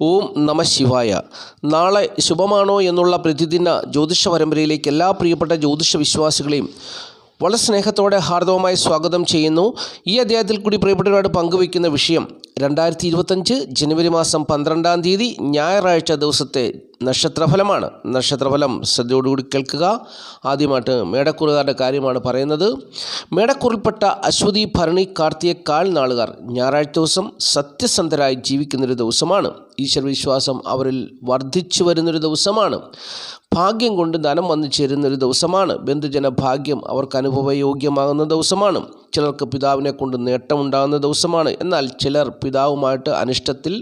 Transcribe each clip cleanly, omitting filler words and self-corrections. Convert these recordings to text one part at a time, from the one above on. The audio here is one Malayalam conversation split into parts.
ഓം നമ ശിവായ. നാളെ ശുഭമാണോ എന്നുള്ള പ്രതിദിന ജ്യോതിഷ പരമ്പരയിലേക്ക് എല്ലാ പ്രിയപ്പെട്ട ജ്യോതിഷ വിശ്വാസികളെയും വളരെ സ്നേഹത്തോടെ ഹാർദവമായി സ്വാഗതം ചെയ്യുന്നു. ഈ അധ്യായത്തിൽ കൂടി പ്രിയപ്പെട്ടവരോട് പങ്കുവയ്ക്കുന്ന വിഷയം 2025 ജനുവരി മാസം 12-ാം തീയതി ഞായറാഴ്ച ദിവസത്തെ നക്ഷത്രഫലമാണ്. നക്ഷത്രഫലം ശ്രദ്ധയോടുകൂടി കേൾക്കുക. ആദ്യമായിട്ട് മേടക്കൂറുകാരുടെ കാര്യമാണ് പറയുന്നത്. മേടക്കൂറിൽപ്പെട്ട അശ്വതി, ഭരണി, കാർത്തിക നാളുകാർ ഞായറാഴ്ച ദിവസം സത്യസന്ധരായി ജീവിക്കുന്നൊരു ദിവസമാണ്. ഈശ്വരവിശ്വാസം അവരിൽ വർദ്ധിച്ചു വരുന്നൊരു ദിവസമാണ്. ഭാഗ്യം കൊണ്ട് ധനം വന്നു ചേരുന്നൊരു ദിവസമാണ്. ബന്ധുജന ഭാഗ്യം അവർക്ക് അനുഭവയോഗ്യമാകുന്ന ദിവസമാണ്. ചിലർക്ക് പിതാവിനെ കൊണ്ട് നേട്ടമുണ്ടാകുന്ന ദിവസമാണ്. എന്നാൽ ചിലർ പിതാവുമായിട്ട് അനിഷ്ടത്തിൽ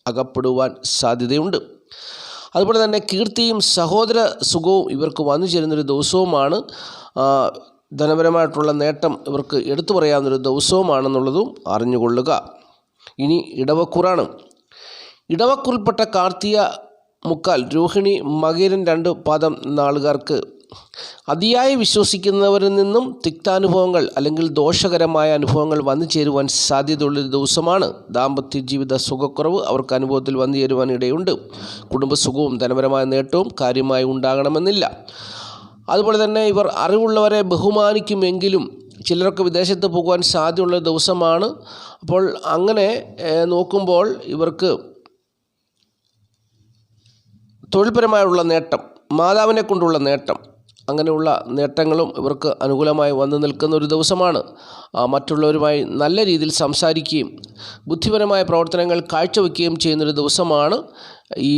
അകപ്പെടുവാൻ സാധ്യതയുണ്ട്. അതുപോലെ തന്നെ കീർത്തിയും സഹോദര സുഖവും ഇവർക്ക് വന്നു ചേരുന്നൊരു ദിവസവുമാണ്. ധനപരമായിട്ടുള്ള നേട്ടം ഇവർക്ക് എടുത്തു പറയാവുന്നൊരു ദിവസവുമാണെന്നുള്ളതും അറിഞ്ഞുകൊള്ളുക. ഇനി ഇടവക്കൂറാണ്. ഇടവക്കൂറിൽപ്പെട്ട കാർത്തിക, മുക്കാൽ, രോഹിണി, മകീരൻ 2 പാദം നാളുകാർക്ക് അതിയായി വിശ്വസിക്കുന്നവരിൽ നിന്നും തിക്താനുഭവങ്ങൾ അല്ലെങ്കിൽ ദോഷകരമായ അനുഭവങ്ങൾ വന്നു ചേരുവാൻ സാധ്യതയുള്ളൊരു ദിവസമാണ്. ദാമ്പത്യ ജീവിത സുഖക്കുറവ് അവർക്ക് അനുഭവത്തിൽ വന്നു ചേരുവാൻ ഇടയുണ്ട്. കുടുംബസുഖവും ധനപരമായ നേട്ടവും കാര്യമായി ഉണ്ടാകണമെന്നില്ല. അതുപോലെ തന്നെ ഇവർ അറിവുള്ളവരെ ബഹുമാനിക്കുമെങ്കിലും ചിലർക്ക് വിദേശത്ത് പോകുവാൻ സാധ്യതയുള്ള ദിവസമാണ്. അപ്പോൾ അങ്ങനെ നോക്കുമ്പോൾ ഇവർക്ക് തൊഴിൽപരമായുള്ള നേട്ടം, മാതാവിനെ കൊണ്ടുള്ള നേട്ടം, അങ്ങനെയുള്ള നേട്ടങ്ങളും ഇവർക്ക് അനുകൂലമായി വന്നു നിൽക്കുന്ന ഒരു ദിവസമാണ്. മറ്റുള്ളവരുമായി നല്ല രീതിയിൽ സംസാരിക്കുകയും ബുദ്ധിപരമായ പ്രവർത്തനങ്ങൾ കാഴ്ചവെക്കുകയും ചെയ്യുന്നൊരു ദിവസമാണ് ഈ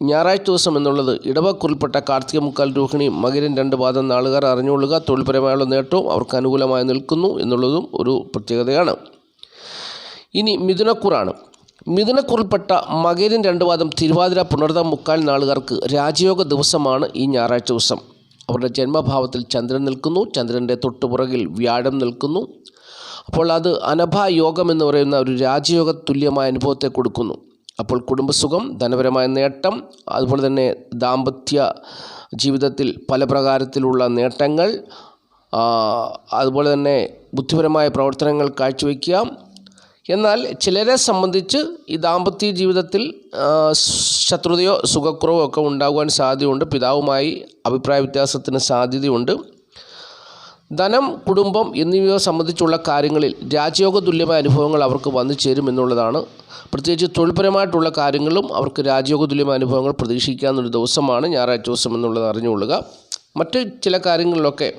ഞായറാഴ്ച ദിവസം എന്നുള്ളത്. ഇടവക്കൂറിൽപ്പെട്ട കാർത്തിക, മുക്കാൽ, രോഹിണി, മകീരൻ 2 പാദം നാളുകാർ അറിഞ്ഞുകൊള്ളുക. തൊഴിൽപരമായുള്ള നേട്ടവും അവർക്ക് അനുകൂലമായി നിൽക്കുന്നു എന്നുള്ളതും ഒരു പ്രത്യേകതയാണ്. ഇനി മിഥുനക്കൂറാണ്. മിഥുനക്കൂറിൽപ്പെട്ട മകീരൻ 2 പാദം, തിരുവാതിര, പുണർതം, മുക്കാൽ നാളുകാർക്ക് രാജയോഗ ദിവസമാണ് ഈ ഞായറാഴ്ച ദിവസം. അവരുടെ ജന്മഭാവത്തിൽ ചന്ദ്രൻ നിൽക്കുന്നു. ചന്ദ്രൻ്റെ തൊട്ടുപുറകിൽ വ്യാഴം നിൽക്കുന്നു. അപ്പോൾ അത് അനഭായോഗം എന്ന് പറയുന്ന ഒരു രാജയോഗ തുല്യമായ അനുഭവത്തെ കൊടുക്കുന്നു. അപ്പോൾ കുടുംബസുഖം, ധനപരമായ നേട്ടം, അതുപോലെ തന്നെ ദാമ്പത്യ ജീവിതത്തിൽ പല പ്രകാരത്തിലുള്ള നേട്ടങ്ങൾ, അതുപോലെ തന്നെ ബുദ്ധിപരമായ പ്രവർത്തനങ്ങൾ കാഴ്ചവെക്കുക. എന്നാൽ ചിലരെ സംബന്ധിച്ച് ഈ ദാമ്പത്യ ജീവിതത്തിൽ ശത്രുതയോ സുഖക്കുറവോ ഒക്കെ ഉണ്ടാകുവാൻ സാധ്യതയുണ്ട്. പിതാവുമായി അഭിപ്രായ വ്യത്യാസത്തിന് സാധ്യതയുണ്ട്. ധനം, കുടുംബം എന്നിവയെ സംബന്ധിച്ചുള്ള കാര്യങ്ങളിൽ രാജയോഗ തുല്യമായ അനുഭവങ്ങൾ അവർക്ക് വന്നു ചേരും എന്നുള്ളതാണ്. പ്രത്യേകിച്ച് തൊഴിൽപരമായിട്ടുള്ള കാര്യങ്ങളും അവർക്ക് രാജയോഗ തുല്യമായ അനുഭവങ്ങൾ പ്രതീക്ഷിക്കാവുന്നൊരു ദിവസമാണ് ഞായറാഴ്ച ദിവസം എന്നുള്ളത് അറിഞ്ഞുകൊള്ളുക. മറ്റ് ചില കാര്യങ്ങളിലൊക്കെ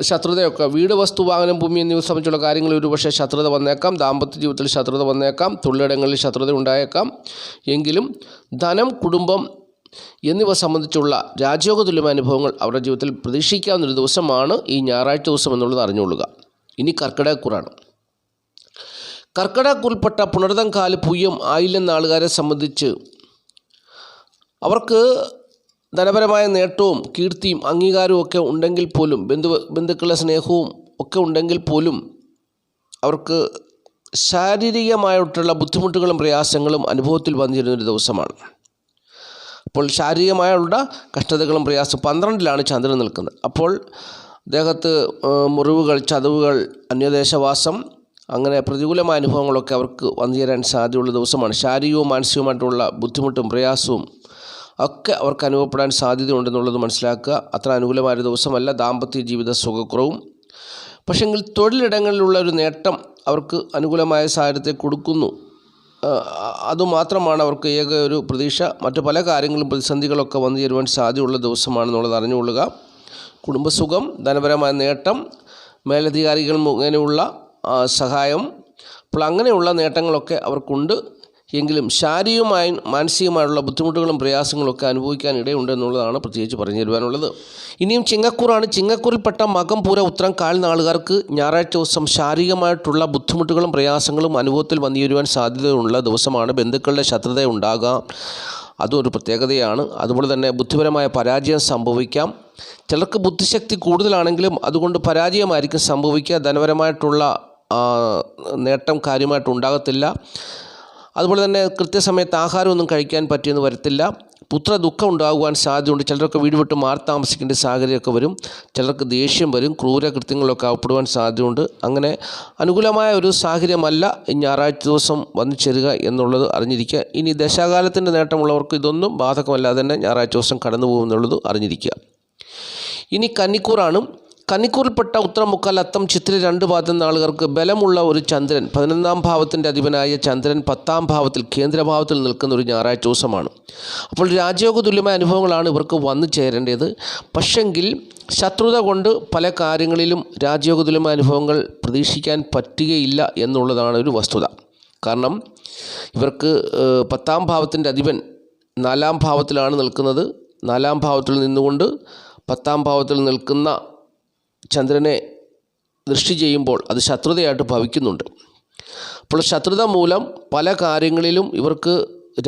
ശത്രുതയൊക്കെ, വീട്, വസ്തു, വാഹനം, ഭൂമി എന്നിവ സംബന്ധിച്ചുള്ള കാര്യങ്ങളിൽ ഒരുപക്ഷെ ശത്രുത വന്നേക്കാം. ദാമ്പത്യ ജീവിതത്തിൽ ശത്രുത വന്നേക്കാം. തൊഴിലിടങ്ങളിൽ ശത്രുത ഉണ്ടായേക്കാം. എങ്കിലും ധനം, കുടുംബം എന്നിവ സംബന്ധിച്ചുള്ള രാജയോഗ തുല്യമായ അനുഭവങ്ങൾ അവരുടെ ജീവിതത്തിൽ പ്രതീക്ഷിക്കാവുന്നൊരു ദിവസമാണ് ഈ ഞായറാഴ്ച ദിവസം എന്നുള്ളത് അറിഞ്ഞുകൊള്ളുക. ഇനി കർക്കിടകക്കൂറാണ്. കർക്കിടകക്കൂറിൽപ്പെട്ട പുണർതം, കാല്, പൂയം, ആയില്യം നാളുകാരെ സംബന്ധിച്ച് അവർക്ക് ധനപരമായ നേട്ടവും കീർത്തിയും അംഗീകാരവും ഒക്കെ ഉണ്ടെങ്കിൽ പോലും, ബന്ധുക്കളുടെ സ്നേഹവും ഒക്കെ ഉണ്ടെങ്കിൽ പോലും അവർക്ക് ശാരീരികമായിട്ടുള്ള ബുദ്ധിമുട്ടുകളും പ്രയാസങ്ങളും അനുഭവത്തിൽ വന്നിരുന്നൊരു ദിവസമാണ്. അപ്പോൾ ശാരീരികമായുള്ള കഷ്ടതകളും പ്രയാസം 12-ലാണ് ചന്ദ്രൻ നിൽക്കുന്നത്. അപ്പോൾ ദേഹത്ത് മുറിവുകൾ, ചതവുകൾ, അന്യദേശവാസം, അങ്ങനെ പ്രതികൂലമായ അനുഭവങ്ങളൊക്കെ അവർക്ക് വന്നു ചേരാൻ സാധ്യതയുള്ള ദിവസമാണ്. ശാരീരികവും മാനസികവുമായിട്ടുള്ള ബുദ്ധിമുട്ടും പ്രയാസവും ഒക്കെ അവർക്ക് അനുഭവപ്പെടാൻ സാധ്യതയുണ്ടെന്നുള്ളത് മനസ്സിലാക്കുക. അത്ര അനുകൂലമായ ദിവസമല്ല. ദാമ്പത്യ ജീവിത സുഖക്കുറവും, പക്ഷെങ്കിൽ തൊഴിലിടങ്ങളിലുള്ള ഒരു നേട്ടം അവർക്ക് അനുകൂലമായ സാഹചര്യത്തെ കൊടുക്കുന്നു. അതുമാത്രമാണ് അവർക്ക് ഏക ഒരു പ്രതീക്ഷ. മറ്റു പല കാര്യങ്ങളും പ്രതിസന്ധികളൊക്കെ വന്നു ചേരുവാൻ സാധ്യതയുള്ള ദിവസമാണെന്നുള്ളത് അറിഞ്ഞുകൊള്ളുക. കുടുംബസുഖം, ധനപരമായ നേട്ടം, മേലധികാരികൾ മുഖേനയുള്ള സഹായം, അപ്പോൾ അങ്ങനെയുള്ള നേട്ടങ്ങളൊക്കെ അവർക്കുണ്ട്. എങ്കിലും ശാരീരികമായും മാനസികമായുള്ള ബുദ്ധിമുട്ടുകളും പ്രയാസങ്ങളൊക്കെ അനുഭവിക്കാൻ ഇടയുണ്ടെന്നുള്ളതാണ് പ്രത്യേകിച്ച് പറഞ്ഞു തരുവാനുള്ളത്. ഇനിയും ചിങ്ങക്കൂറാണ്. ചിങ്ങക്കൂറിൽപ്പെട്ട മകം, പൂര, ഉത്രം, നാളുകാർക്ക് ഞായറാഴ്ച ദിവസം ശാരീരികമായിട്ടുള്ള ബുദ്ധിമുട്ടുകളും പ്രയാസങ്ങളും അനുഭവത്തിൽ വന്നു ചേരുവാൻ സാധ്യതയുള്ള ദിവസമാണ്. ബന്ധുക്കളുടെ ശത്രുത ഉണ്ടാകാം, അതും ഒരു പ്രത്യേകതയാണ്. അതുപോലെ തന്നെ ബുദ്ധിപരമായ പരാജയം സംഭവിക്കാം. ചിലർക്ക് ബുദ്ധിശക്തി കൂടുതലാണെങ്കിലും അതുകൊണ്ട് പരാജയമായിരിക്കും സംഭവിക്കുക. ധനപരമായിട്ടുള്ള നേട്ടം കാര്യമായിട്ട് ഉണ്ടാകത്തില്ല. അതുപോലെ തന്നെ കൃത്യസമയത്ത് ആഹാരമൊന്നും കഴിക്കാൻ പറ്റിയെന്ന് വരത്തില്ല. പുത്രദുഃഖം ഉണ്ടാകുവാൻ സാധ്യതയുണ്ട്. ചിലരൊക്കെ വീട് വിട്ട് മാറി താമസിക്കേണ്ട സാഹചര്യമൊക്കെ വരും. ചിലർക്ക് ദേഷ്യം വരും. ക്രൂരകൃത്യങ്ങളൊക്കെ അകപ്പെടുവാൻ സാധ്യതയുണ്ട്. അങ്ങനെ അനുകൂലമായ ഒരു സാഹചര്യമല്ല ഞായറാഴ്ച ദിവസം വന്നു ചേരുക എന്നുള്ളത് അറിഞ്ഞിരിക്കുക. ഇനി ദശാകാലത്തിൻ്റെ നേട്ടമുള്ളവർക്ക് ഇതൊന്നും ബാധകമല്ലാതെ തന്നെ ഞായറാഴ്ച ദിവസം കടന്നു പോകുമെന്നുള്ളത് അറിഞ്ഞിരിക്കുക. ഇനി കന്നിക്കൂറാണ്. കന്നിക്കൂറിൽപ്പെട്ട ഉത്രം, മുക്കാൽ, അത്തം, ചിത്തിര 2 പാദം നാളുകാർക്ക് ബലമുള്ള ഒരു ചന്ദ്രൻ, 11ാം ഭാവത്തിൻ്റെ അധിപനായ ചന്ദ്രൻ 10ാം ഭാവത്തിൽ കേന്ദ്രഭാവത്തിൽ നിൽക്കുന്ന ഒരു ഞായറാഴ്ച ദിവസമാണ്. അപ്പോൾ രാജയോഗ തുല്യമായ അനുഭവങ്ങളാണ് ഇവർക്ക് വന്നു ചേരേണ്ടത്. പക്ഷെങ്കിൽ ശത്രുത കൊണ്ട് പല കാര്യങ്ങളിലും രാജയോഗ തുല്യമായ അനുഭവങ്ങൾ പ്രതീക്ഷിക്കാൻ പറ്റുകയില്ല എന്നുള്ളതാണ് ഒരു വസ്തുത. കാരണം ഇവർക്ക് 10ാം ഭാവത്തിൻ്റെ അധിപൻ 4ാം ഭാവത്തിലാണ് നിൽക്കുന്നത്. 4ാം ഭാവത്തിൽ നിന്നുകൊണ്ട് 10ാം ഭാവത്തിൽ നിൽക്കുന്ന ചന്ദ്രനെ ദൃഷ്ടി ചെയ്യുമ്പോൾ അത് ശത്രുതയായിട്ട് ഭവിക്കുന്നുണ്ട്. അപ്പോൾ ശത്രുത മൂലം പല കാര്യങ്ങളിലും ഇവർക്ക്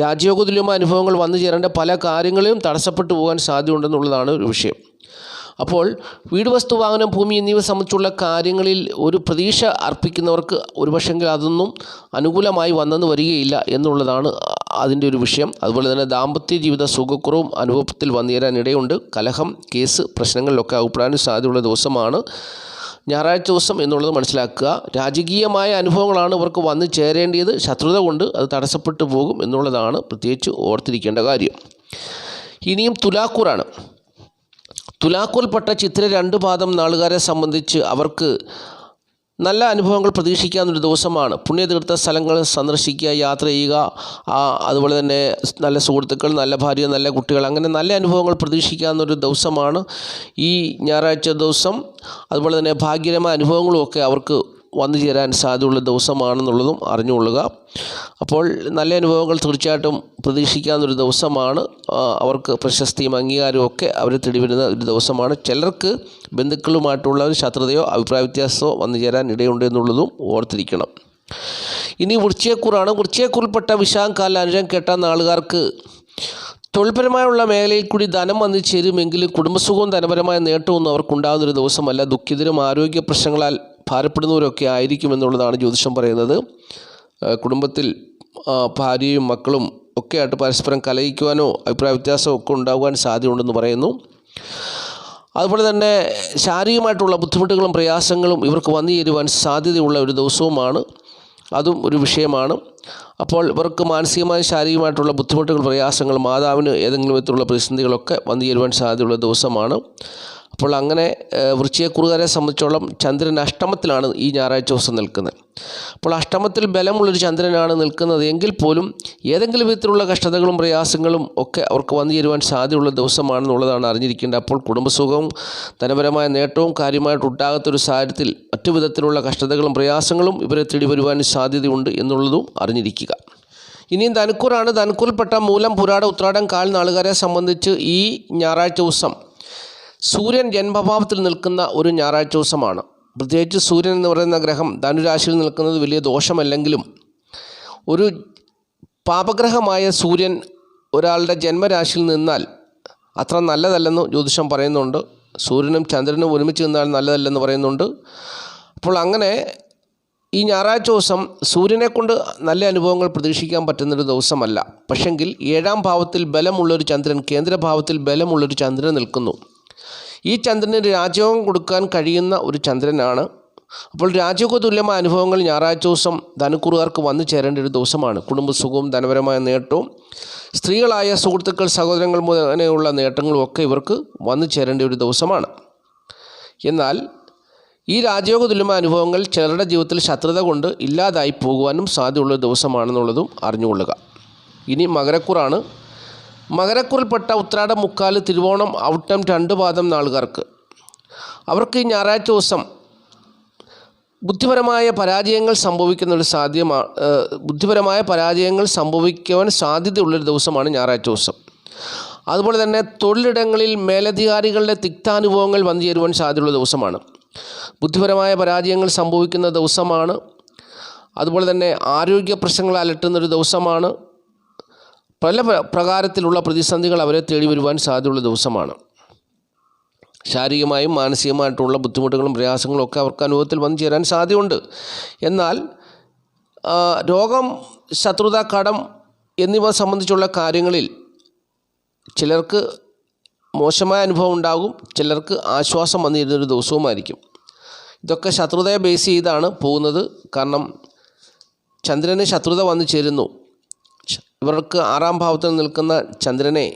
രാജയോഗ തുല്യമായ അനുഭവങ്ങൾ വന്നു ചേരേണ്ട പല കാര്യങ്ങളിലും തടസ്സപ്പെട്ടു പോകാൻ സാധ്യതയുണ്ടെന്നുള്ളതാണ് ഒരു വിഷയം. അപ്പോൾ വീട്, വസ്തു, വാഹനം, ഭൂമി എന്നിവ സംബന്ധിച്ചുള്ള കാര്യങ്ങളിൽ ഒരു പ്രതീക്ഷ അർപ്പിക്കുന്നവർക്ക് ഒരുപക്ഷെങ്കിൽ അതൊന്നും അനുകൂലമായി വന്നെന്ന് വരികയില്ല എന്നുള്ളതാണ് അതിൻ്റെ ഒരു വിഷയം. അതുപോലെ തന്നെ ദാമ്പത്യ ജീവിത സുഖക്കുറവും അനുഭവത്തിൽ വന്നു ചേരാൻ ഇടയുണ്ട്. കലഹം, കേസ് പ്രശ്നങ്ങളിലൊക്കെ അകപ്പെടാനും സാധ്യതയുള്ള ദിവസമാണ് ഞായറാഴ്ച ദിവസം എന്നുള്ളത് മനസ്സിലാക്കുക. രാജകീയമായ അനുഭവങ്ങളാണ് ഇവർക്ക് വന്നു ചേരേണ്ടത്. ശത്രുത കൊണ്ട് അത് തടസ്സപ്പെട്ടു പോകും എന്നുള്ളതാണ് പ്രത്യേകിച്ച് ഓർത്തിരിക്കേണ്ട കാര്യം. ഇനിയും തുലാക്കൂറാണ്. തുലാക്കൂറിൽപ്പെട്ട ചിത്തിര 2 പാദം നാളുകാരെ സംബന്ധിച്ച് അവർക്ക് നല്ല അനുഭവങ്ങൾ പ്രതീക്ഷിക്കാവുന്നൊരു ദിവസമാണ്. പുണ്യതീർത്ഥ സ്ഥലങ്ങൾ സന്ദർശിക്കുക, യാത്ര ചെയ്യുക, അതുപോലെ തന്നെ നല്ല സുഹൃത്തുക്കൾ, നല്ല ഭാര്യ, നല്ല കുട്ടികൾ, അങ്ങനെ നല്ല അനുഭവങ്ങൾ പ്രതീക്ഷിക്കാവുന്നൊരു ദിവസമാണ് ഈ ഞായറാഴ്ച ദിവസം. അതുപോലെ തന്നെ ഭാഗ്യകരമായ അനുഭവങ്ങളുമൊക്കെ അവർക്ക് വന്നു ചേരാൻ സാധ്യതയുള്ള ദിവസമാണെന്നുള്ളതും അറിഞ്ഞുകൊള്ളുക. അപ്പോൾ നല്ല അനുഭവങ്ങൾ തീർച്ചയായിട്ടും പ്രതീക്ഷിക്കാവുന്നൊരു ദിവസമാണ്. അവർക്ക് പ്രശസ്തിയും അംഗീകാരവും ഒക്കെ അവരെ തേടി വരുന്ന ഒരു ദിവസമാണ്. ചിലർക്ക് ബന്ധുക്കളുമായിട്ടുള്ള ഒരു ശത്രുതയോ അഭിപ്രായ വ്യത്യാസമോ വന്നു ചേരാൻ ഇടയുണ്ട് എന്നുള്ളതും ഓർത്തിരിക്കണം. ഇനി വൃശ്ചികക്കൂറാണ്. വൃശ്ചികക്കൂറിൽപ്പെട്ട വിശാഖം, കാൽ, അനിഴം, കേട്ട നാളുകാർക്ക് തൊഴിൽപരമായുള്ള മേഖലയിൽ കൂടി ധനം വന്നു ചേരുമെങ്കിലും കുടുംബസുഖവും ധനപരമായ നേട്ടമൊന്നും അവർക്കുണ്ടാകുന്നൊരു ദിവസമല്ല. ദുഃഖിതരും ആരോഗ്യ പ്രശ്നങ്ങളാൽ ഭാരപ്പെടുന്നവരൊക്കെ ആയിരിക്കുമെന്നുള്ളതാണ് ജ്യോതിഷം പറയുന്നത്. കുടുംബത്തിൽ ഭാര്യയും മക്കളും ഒക്കെ ആയിട്ട് പരസ്പരം കലഹിക്കുവാനോ അഭിപ്രായ വ്യത്യാസമോ ഒക്കെ ഉണ്ടാകുവാൻ സാധ്യതയുണ്ടെന്ന് പറയുന്നു. അതുപോലെ തന്നെ ശാരീരികമായിട്ടുള്ള ബുദ്ധിമുട്ടുകളും പ്രയാസങ്ങളും ഇവർക്ക് വന്നു ചേരുവാൻ സാധ്യതയുള്ള ഒരു ദിവസവുമാണ്. അതും ഒരു വിഷയമാണ്. അപ്പോൾ ഇവർക്ക് മാനസികമായും ശാരീരികമായിട്ടുള്ള ബുദ്ധിമുട്ടുകൾ, പ്രയാസങ്ങൾ, മാതാവിന് ഏതെങ്കിലും വിധത്തിലുള്ള പ്രതിസന്ധികളൊക്കെ വന്നു ചേരുവാൻ സാധ്യതയുള്ള ദിവസമാണ്. അപ്പോൾ അങ്ങനെ വൃശ്ചികക്കൂറുകാരെ സംബന്ധിച്ചോളം ചന്ദ്രൻ അഷ്ടമത്തിലാണ് ഈ ഞായറാഴ്ച ദിവസം നിൽക്കുന്നത്. അപ്പോൾ അഷ്ടമത്തിൽ ബലമുള്ളൊരു ചന്ദ്രനാണ് നിൽക്കുന്നത് എങ്കിൽ പോലും ഏതെങ്കിലും വിധത്തിലുള്ള കഷ്ടതകളും പ്രയാസങ്ങളും ഒക്കെ അവർക്ക് വന്നു ചേരുവാൻ സാധ്യതയുള്ള ദിവസമാണെന്നുള്ളതാണ് അറിഞ്ഞിരിക്കേണ്ടത്. അപ്പോൾ കുടുംബസുഖവും ധനപരമായ നേട്ടവും കാര്യമായിട്ടുണ്ടാകാത്തൊരു സാഹചര്യത്തിൽ മറ്റു വിധത്തിലുള്ള കഷ്ടതകളും പ്രയാസങ്ങളും ഇവരെ തേടി വരുവാൻ സാധ്യതയുണ്ട് എന്നുള്ളതും അറിഞ്ഞിരിക്കുക. ഇനിയും ധനുക്കൂറാണ്. ധനുക്കൂറിൽപ്പെട്ട മൂലം, പുരാട, ഉത്രാടം, കാൽ നാളുകാരെ സംബന്ധിച്ച് ഈ ഞായറാഴ്ച ദിവസം സൂര്യൻ ജന്മഭാവത്തിൽ നിൽക്കുന്ന ഒരു ഞായറാഴ്ച ദിവസമാണ്. പ്രത്യേകിച്ച് സൂര്യൻ എന്ന് പറയുന്ന ഗ്രഹം ധനുരാശിയിൽ നിൽക്കുന്നത് വലിയ ദോഷമല്ലെങ്കിലും ഒരു പാപഗ്രഹമായ സൂര്യൻ ഒരാളുടെ ജന്മരാശിയിൽ നിന്നാൽ അത്ര നല്ലതല്ലെന്ന് ജ്യോതിഷം പറയുന്നുണ്ട്. സൂര്യനും ചന്ദ്രനും ഒരുമിച്ച് നിന്നാൽ നല്ലതല്ലെന്ന് പറയുന്നുണ്ട്. അപ്പോൾ അങ്ങനെ ഈ ഞായറാഴ്ച ദിവസം സൂര്യനെ കൊണ്ട് നല്ല അനുഭവങ്ങൾ പ്രതീക്ഷിക്കാൻ പറ്റുന്നൊരു ദിവസമല്ല. പക്ഷെങ്കിൽ 7ാം ഭാവത്തിൽ ബലമുള്ളൊരു ചന്ദ്രൻ, കേന്ദ്രഭാവത്തിൽ ബലമുള്ളൊരു ചന്ദ്രൻ നിൽക്കുന്നു. ഈ ചന്ദ്രന് രാജയോഗം കൊടുക്കാൻ കഴിയുന്ന ഒരു ചന്ദ്രനാണ്. അപ്പോൾ രാജയോഗ തുല്യമായ അനുഭവങ്ങൾ ഞായറാഴ്ച ദിവസം ധനുക്കൂറുകാർക്ക് വന്നു ചേരേണ്ട ഒരു ദിവസമാണ്. കുടുംബസുഖവും ധനപരമായ നേട്ടവും സ്ത്രീകളായ സുഹൃത്തുക്കൾ, സഹോദരങ്ങൾ മുതലുള്ള നേട്ടങ്ങളും ഒക്കെ ഇവർക്ക് വന്നു ചേരേണ്ട ഒരു ദിവസമാണ്. എന്നാൽ ഈ രാജയോഗ തുല്യമായ അനുഭവങ്ങൾ ചിലരുടെ ജീവിതത്തിൽ ശത്രുത കൊണ്ട് ഇല്ലാതായി പോകുവാനും സാധ്യതയുള്ള ദിവസമാണെന്നുള്ളതും അറിഞ്ഞുകൊള്ളുക. ഇനി മകരക്കൂറാണ്. മകരക്കൂറിൽപ്പെട്ട ഉത്രാടം, മുക്കാൽ, തിരുവോണം, ഔട്ടം 2 പാദം നാളുകാർക്ക് അവർക്ക് ഈ ഞായറാഴ്ച ദിവസം ബുദ്ധിപരമായ പരാജയങ്ങൾ സംഭവിക്കുവാൻ സാധ്യതയുള്ളൊരു ദിവസമാണ് ഞായറാഴ്ച ദിവസം. അതുപോലെ തന്നെ തൊഴിലിടങ്ങളിൽ മേലധികാരികളുടെ തിക്താനുഭവങ്ങൾ വന്നു ചേരുവാൻ സാധ്യതയുള്ള ദിവസമാണ്. ബുദ്ധിപരമായ പരാജയങ്ങൾ സംഭവിക്കുന്ന ദിവസമാണ്. അതുപോലെ തന്നെ ആരോഗ്യ പ്രശ്നങ്ങൾ അലട്ടുന്നൊരു ദിവസമാണ്. പല പ്രകാരത്തിലുള്ള പ്രതിസന്ധികൾ അവരെ തേടി വരുവാൻ സാധ്യതയുള്ള ദിവസമാണ്. ശാരീരികമായും മാനസികമായിട്ടുള്ള ബുദ്ധിമുട്ടുകളും പ്രയാസങ്ങളും ഒക്കെ അവർക്ക് അനുഭവത്തിൽ വന്നു ചേരാൻ സാധ്യതയുണ്ട്. എന്നാൽ രോഗം, ശത്രുത, കടം എന്നിവ സംബന്ധിച്ചുള്ള കാര്യങ്ങളിൽ ചിലർക്ക് മോശമായ അനുഭവം ഉണ്ടാകും, ചിലർക്ക് ആശ്വാസം വന്നിരുന്നൊരു ദിവസവുമായിരിക്കും. ഇതൊക്കെ ശത്രുതയെ ബേസ് ചെയ്താണ് പോകുന്നത്. കാരണം ചന്ദ്രന് ശത്രുത വന്നു ചേരുന്നു. ഇവർക്ക് 6-ാം ഭാവത്തിൽ നിൽക്കുന്ന ചന്ദ്രനെ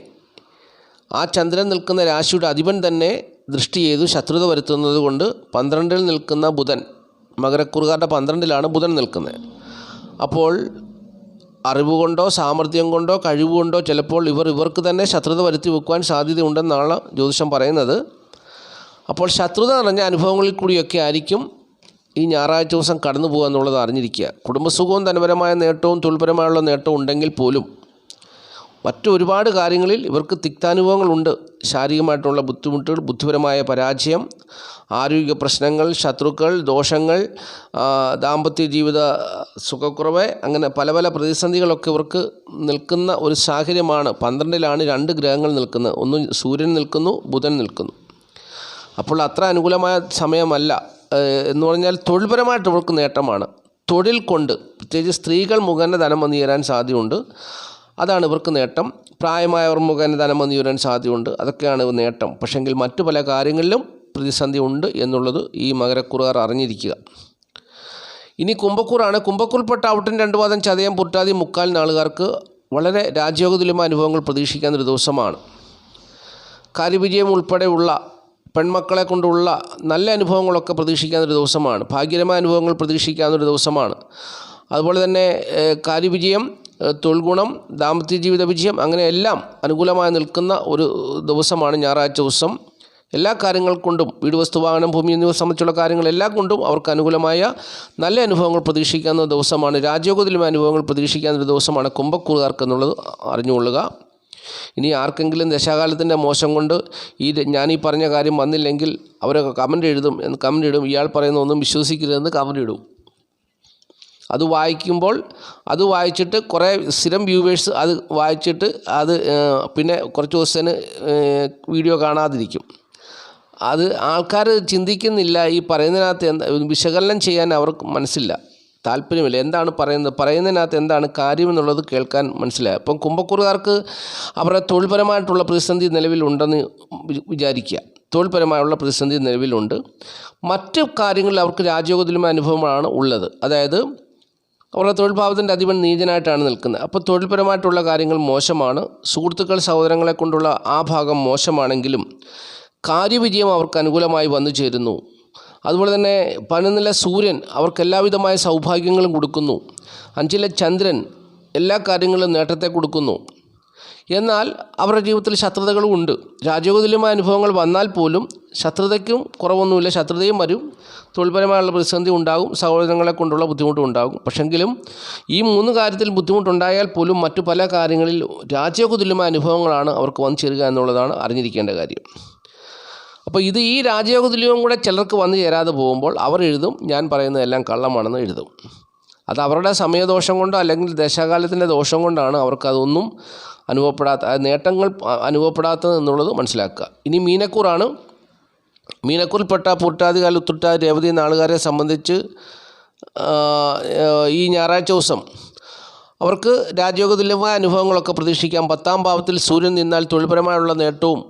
ആ ചന്ദ്രൻ നിൽക്കുന്ന രാശിയുടെ അധിപൻ തന്നെ ദൃഷ്ടി ചെയ്തു ശത്രുത വരുത്തുന്നത് കൊണ്ട് 12-ൽ നിൽക്കുന്ന ബുധൻ, മകരക്കുറുകാരുടെ 12-ലാണ് ബുധൻ നിൽക്കുന്നത്. അപ്പോൾ അറിവ് കൊണ്ടോ സാമർഥ്യം കൊണ്ടോ കഴിവുകൊണ്ടോ ചിലപ്പോൾ ഇവർക്ക് തന്നെ ശത്രുത വരുത്തി വെക്കുവാൻ സാധ്യതയുണ്ടെന്നാണ് ജ്യോതിഷം പറയുന്നത്. അപ്പോൾ ശത്രുത നിറഞ്ഞ അനുഭവങ്ങളിൽ കൂടിയൊക്കെ ആയിരിക്കും ഈ ഞായറാഴ്ച ദിവസം കടന്നു പോകുക എന്നുള്ളത് അറിഞ്ഞിരിക്കുക. കുടുംബസുഖവും ധനപരമായ നേട്ടവും തൊഴിൽപരമായുള്ള നേട്ടവും ഉണ്ടെങ്കിൽ പോലും മറ്റു ഒരുപാട് കാര്യങ്ങളിൽ ഇവർക്ക് തിക്താനുഭവങ്ങളുണ്ട്. ശാരീരികമായിട്ടുള്ള ബുദ്ധിമുട്ടുകൾ, ബുദ്ധിപരമായ പരാജയം, ആരോഗ്യ പ്രശ്നങ്ങൾ, ശത്രുക്കൾ, ദോഷങ്ങൾ, ദാമ്പത്യ ജീവിത സുഖക്കുറവ്, അങ്ങനെ പല പല പ്രതിസന്ധികളൊക്കെ ഇവർക്ക് നിൽക്കുന്ന ഒരു സാഹചര്യമാണ്. 12-ലാണ് 2 ഗ്രഹങ്ങൾ നിൽക്കുന്നത്. ഒന്ന് സൂര്യൻ നിൽക്കുന്നു, ബുധൻ നിൽക്കുന്നു. അപ്പോൾ അത്ര അനുകൂലമായ സമയമല്ല. എന്ന് പറഞ്ഞാൽ തൊഴിൽപരമായിട്ട് ഇവർക്ക് നേട്ടമാണ്. തൊഴിൽ കൊണ്ട് പ്രത്യേകിച്ച് സ്ത്രീകൾ മുഖേന ധനം വന്നു ചേരാൻ സാധ്യതയുണ്ട്. അതാണ് ഇവർക്ക് നേട്ടം. പ്രായമായവർ മുഖേന ധനം വന്നു ചേരാൻ സാധ്യതയുണ്ട്. അതൊക്കെയാണ് ഇവർ നേട്ടം. പക്ഷെങ്കിൽ മറ്റു പല കാര്യങ്ങളിലും പ്രതിസന്ധി ഉണ്ട് എന്നുള്ളത് ഈ മകരക്കുറുകാർ അറിഞ്ഞിരിക്കുക. ഇനി കുംഭക്കൂറാണ്. കുംഭക്കൂറിൽപ്പെട്ട ഔട്ടൻ 2 പാദം ചതയം പുട്ടാതി മുക്കാൽ നാളുകാർക്ക് വളരെ രാജയോഗതുല്യമായ അനുഭവങ്ങൾ പ്രതീക്ഷിക്കാവുന്നൊരു ദിവസമാണ്. കാര്യവിജയം ഉൾപ്പെടെയുള്ള പെൺമക്കളെ കൊണ്ടുള്ള നല്ല അനുഭവങ്ങളൊക്കെ പ്രതീക്ഷിക്കാവുന്നൊരു ദിവസമാണ്. ഭാഗ്യകരമായ അനുഭവങ്ങൾ പ്രതീക്ഷിക്കാവുന്നൊരു ദിവസമാണ്. അതുപോലെ തന്നെ കാര്യവിജയം, തൊഴിൽ ഗുണം, ദാമ്പത്യ ജീവിത വിജയം, അങ്ങനെ എല്ലാം അനുകൂലമായി നിൽക്കുന്ന ഒരു ദിവസമാണ് ഞായറാഴ്ച ദിവസം. എല്ലാ കാര്യങ്ങൾ കൊണ്ടും, വീട് വസ്തു വാഹനം ഭൂമി എന്നിവ സംബന്ധിച്ചുള്ള കാര്യങ്ങളെല്ലാം കൊണ്ടും അവർക്ക് അനുകൂലമായ നല്ല അനുഭവങ്ങൾ പ്രതീക്ഷിക്കാവുന്ന ദിവസമാണ്. രാജയോഗത്തിലും അനുഭവങ്ങൾ പ്രതീക്ഷിക്കാവുന്ന ദിവസമാണ് കുംഭക്കൂറുകാർക്ക് എന്നുള്ളത് അറിഞ്ഞുകൊള്ളുക. ഇനി ആർക്കെങ്കിലും ദശാകാലത്തിൻ്റെ മോശം കൊണ്ട് ഞാനീ പറഞ്ഞ കാര്യം വന്നില്ലെങ്കിൽ അവരൊക്കെ കമൻ്റ് ഇടും. ഇയാൾ പറയുന്ന ഒന്നും വിശ്വസിക്കരുതെന്ന് കമൻ്റ് ഇടും. അത് വായിക്കുമ്പോൾ അത് വായിച്ചിട്ട് കുറേ സ്ഥിരം വ്യൂവേഴ്സ് അത് വായിച്ചിട്ട് അത് പിന്നെ കുറച്ച് ദിവസത്തിന് വീഡിയോ കാണാതിരിക്കും. അത് ആൾക്കാർ ചിന്തിക്കുന്നില്ല. ഈ പറയുന്നതിനകത്ത് വിശകലനം ചെയ്യാൻ അവർക്ക് മനസ്സില്ല, താല്പര്യമില്ല. എന്താണ് പറയുന്നതിനകത്ത് എന്താണ് കാര്യമെന്നുള്ളത് കേൾക്കാൻ മനസ്സിലായി. അപ്പം കുംഭക്കൂറുകാർക്ക് അവരുടെ തൊഴിൽപരമായിട്ടുള്ള പ്രതിസന്ധി നിലവിലുണ്ടെന്ന് വിചാരിക്കുക. തൊഴിൽപരമായുള്ള പ്രതിസന്ധി നിലവിലുണ്ട്. മറ്റ് കാര്യങ്ങളിൽ അവർക്ക് രാജയോഗത്തിലുമായ അനുഭവമാണ് ഉള്ളത്. അതായത് അവരുടെ തൊഴിൽ ഭാവത്തിൻ്റെ അധിപൻ നീചനായിട്ടാണ് നിൽക്കുന്നത്. അപ്പോൾ തൊഴിൽപരമായിട്ടുള്ള കാര്യങ്ങൾ മോശമാണ്. സുഹൃത്തുക്കൾ, സഹോദരങ്ങളെ കൊണ്ടുള്ള ആ ഭാഗം മോശമാണെങ്കിലും കാര്യവിജയം അവർക്ക് അനുകൂലമായി വന്നു ചേരുന്നു. അതുപോലെ തന്നെ 11-ലെ സൂര്യൻ അവർക്ക് എല്ലാവിധമായ സൗഭാഗ്യങ്ങളും കൊടുക്കുന്നു. 5-ലെ ചന്ദ്രൻ എല്ലാ കാര്യങ്ങളിലും നേട്ടത്തെ കൊടുക്കുന്നു. എന്നാൽ അവരുടെ ജീവിതത്തിൽ ശത്രുതകളും ഉണ്ട്. രാജയോഗതുല്യമായ അനുഭവങ്ങൾ വന്നാൽ പോലും ശത്രുതയ്ക്കും കുറവൊന്നുമില്ല. ശത്രുതയും വരും, തൊഴിൽപരമായുള്ള പ്രതിസന്ധി ഉണ്ടാകും, സഹോദരങ്ങളെ കൊണ്ടുള്ള ബുദ്ധിമുട്ടും ഉണ്ടാകും. പക്ഷെങ്കിലും ഈ 3 കാര്യത്തിൽ ബുദ്ധിമുട്ടുണ്ടായാൽ പോലും മറ്റു പല കാര്യങ്ങളിൽ രാജയോഗതുല്യമായ അനുഭവങ്ങളാണ് അവർക്ക് വന്നു ചേരുക എന്നുള്ളതാണ് അറിഞ്ഞിരിക്കേണ്ട കാര്യം. അപ്പോൾ ഈ രാജയോഗതുല്യവും കൂടെ ചിലർക്ക് വന്നു ചേരാതെ പോകുമ്പോൾ അവർ എഴുതും, ഞാൻ പറയുന്നതെല്ലാം കള്ളമാണെന്ന് എഴുതും. അത് അവരുടെ സമയദോഷം കൊണ്ടോ അല്ലെങ്കിൽ ദശാകാലത്തിൻ്റെ ദോഷം കൊണ്ടാണ് അവർക്കതൊന്നും നേട്ടങ്ങൾ അനുഭവപ്പെടാത്തത് എന്നുള്ളത് മനസ്സിലാക്കുക. ഇനി മീനക്കൂറാണ്. മീനക്കൂറിൽപ്പെട്ട പൂർട്ടാതികാൽ, ഉത്രട്ടാതി, രേവതി നാളുകാരെ സംബന്ധിച്ച് ഈ ഞായറാഴ്ച ദിവസം അവർക്ക് രാജയോഗതുല്യമായ അനുഭവങ്ങളൊക്കെ പ്രതീക്ഷിക്കാം. 10-ാം ഭാവത്തിൽ സൂര്യൻ നിന്നാൽ തൊഴിൽപരമായുള്ള നേട്ടവും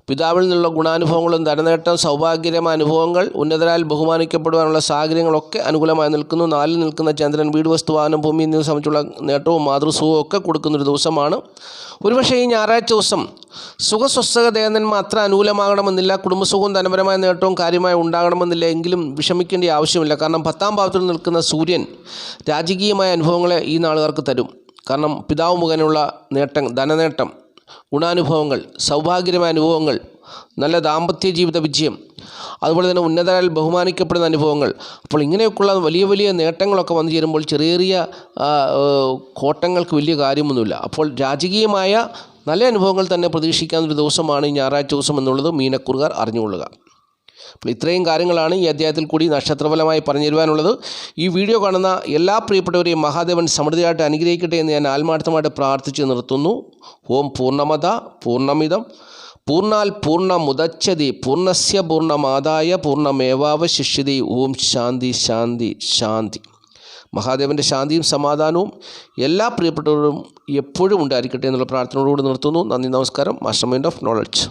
പിതാവിൽ നിന്നുള്ള ഗുണാനുഭവങ്ങളും, ധനനേട്ടം, സൗഭാഗ്യകരമായ അനുഭവങ്ങൾ, ഉന്നതരാൽ ബഹുമാനിക്കപ്പെടുവാനുള്ള സാഹചര്യങ്ങളൊക്കെ അനുകൂലമായി നിൽക്കുന്നു. 4-ൽ നിൽക്കുന്ന ചന്ദ്രൻ വീട് വസ്തു വാഹനം ഭൂമി എന്നിവ സംബന്ധിച്ചുള്ള നേട്ടവും മാതൃസുഖവും ഒക്കെ കൊടുക്കുന്നൊരു ദിവസമാണ്. ഒരുപക്ഷെ ഈ ഞായറാഴ്ച ദിവസം സുഖസ്വസ്ഥക ദേവന്മാർ അത്ര അനുകൂലമാകണമെന്നില്ല. കുടുംബസുഖവും ധനപരമായ നേട്ടവും കാര്യമായി ഉണ്ടാകണമെന്നില്ല. എങ്കിലും വിഷമിക്കേണ്ട ആവശ്യമില്ല. കാരണം 10-ാം ഭാവത്തിൽ നിൽക്കുന്ന സൂര്യൻ രാജകീയമായ അനുഭവങ്ങളെ ഈ നാളുകാർക്ക് തരും. കാരണം പിതാവ് മുഖേനയുള്ള നേട്ടം, ധനനേട്ടം, ഗുണാനുഭവങ്ങൾ, സൗഭാഗ്യകരമായ അനുഭവങ്ങൾ, നല്ല ദാമ്പത്യ ജീവിത വിജയം, അതുപോലെ തന്നെ ഉന്നതരാൽ ബഹുമാനിക്കപ്പെടുന്ന അനുഭവങ്ങൾ. അപ്പോൾ ഇങ്ങനെയൊക്കെയുള്ള വലിയ വലിയ നേട്ടങ്ങളൊക്കെ വന്നു ചേരുമ്പോൾ ചെറിയ ചെറിയ കോട്ടങ്ങൾക്ക് വലിയ കാര്യമൊന്നുമില്ല. അപ്പോൾ രാജകീയമായ നല്ല അനുഭവങ്ങൾ തന്നെ പ്രതീക്ഷിക്കാവുന്നൊരു ദിവസമാണ് ഈ ഞായറാഴ്ച ദിവസം എന്നുള്ളത് മീനക്കൂറുകാർ അറിഞ്ഞുകൊള്ളുക. അപ്പോൾ ഇത്രയും കാര്യങ്ങളാണ് ഈ അധ്യായത്തിൽ കൂടി നക്ഷത്രഫലമായി പറഞ്ഞു തരുവാനുള്ളത്. ഈ വീഡിയോ കാണുന്ന എല്ലാ പ്രിയപ്പെട്ടവരെയും മഹാദേവൻ സമൃദ്ധിയായിട്ട് അനുഗ്രഹിക്കട്ടെ എന്ന് ഞാൻ ആത്മാർത്ഥമായിട്ട് പ്രാർത്ഥിച്ച് നിർത്തുന്നു. ഓം പൂർണ്ണമത പൂർണ്ണമിതം പൂർണ്ണാൽ പൂർണ്ണമുദച്ഛതി പൂർണ്ണസ്യ പൂർണ്ണമാദായ പൂർണ്ണമേവാവശിഷ്യതി. ഓം ശാന്തി ശാന്തി ശാന്തി. മഹാദേവൻ്റെ ശാന്തിയും സമാധാനവും എല്ലാ പ്രിയപ്പെട്ടവരും എപ്പോഴും ഉണ്ടായിരിക്കട്ടെ എന്നുള്ള പ്രാർത്ഥനയോടുകൂടി നിർത്തുന്നു. നന്ദി, നമസ്കാരം. Master mind of knowledge.